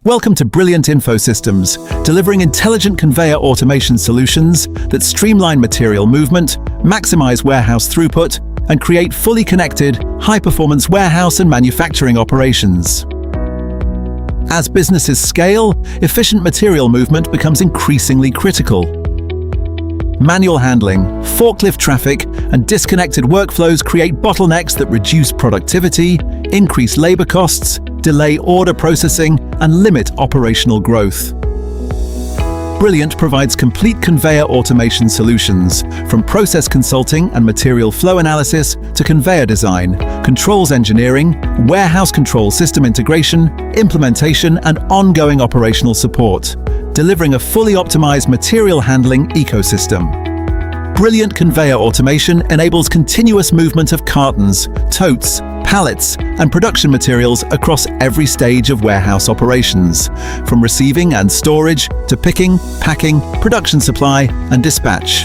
Welcome to Brilliant Info Systems, delivering intelligent conveyor automation solutions that streamline material movement, maximize warehouse throughput, and create fully connected, high-performance warehouse and manufacturing operations. As businesses scale, efficient material movement becomes increasingly critical. Manual handling, forklift traffic, and disconnected workflows create bottlenecks that reduce productivity, increase labor costs, delay order processing, and limit operational growth. Brilliant provides complete conveyor automation solutions, from process consulting and material flow analysis to conveyor design, controls engineering, warehouse control system integration, implementation, and ongoing operational support, delivering a fully optimized material handling ecosystem. Brilliant Conveyor Automation enables continuous movement of cartons, totes, pallets, and production materials across every stage of warehouse operations, from receiving and storage to picking, packing, production supply, and dispatch.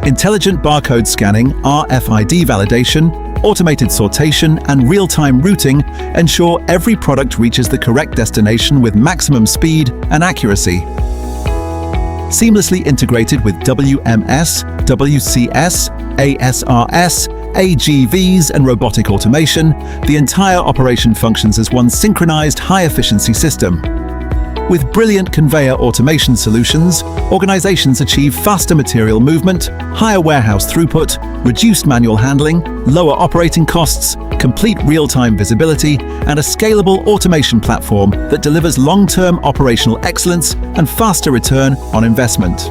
Intelligent barcode scanning, RFID validation, automated sortation, and real-time routing ensure every product reaches the correct destination with maximum speed and accuracy. Seamlessly integrated with WMS, WCS, ASRS, AGVs, and robotic automation, the entire operation functions as one synchronized high-efficiency system. With Brilliant Conveyor Automation Solutions, organizations achieve faster material movement, higher warehouse throughput, reduced manual handling, lower operating costs, complete real-time visibility, and a scalable automation platform that delivers long-term operational excellence and faster return on investment.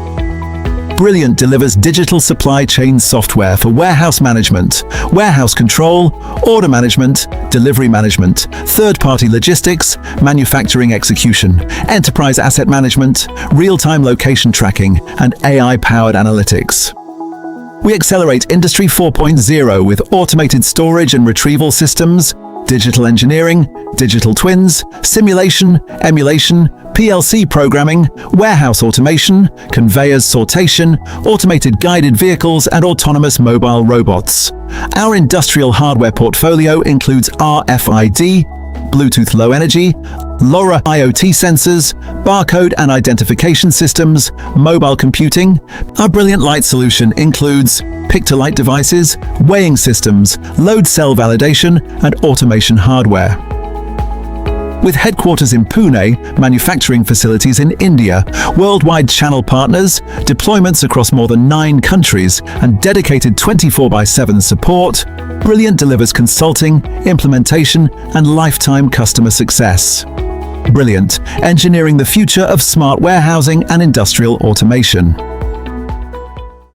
Brilliant delivers digital supply chain software for warehouse management, warehouse control, order management, delivery management, third-party logistics, manufacturing execution, enterprise asset management, real-time location tracking, and AI-powered analytics. We accelerate Industry 4.0 with automated storage and retrieval systems, digital engineering, digital twins, simulation, emulation, PLC programming, warehouse automation, conveyors sortation, automated guided vehicles, and autonomous mobile robots. Our industrial hardware portfolio includes RFID, Bluetooth Low Energy, LoRa IoT sensors, barcode and identification systems, mobile computing. Our Brilliant Light solution includes pick-to-light devices, weighing systems, load cell validation, and automation hardware. With headquarters in Pune, manufacturing facilities in India, worldwide channel partners, deployments across more than 9 countries, and dedicated 24/7 support, Brilliant delivers consulting, implementation, and lifetime customer success. Brilliant, engineering the future of smart warehousing and industrial automation.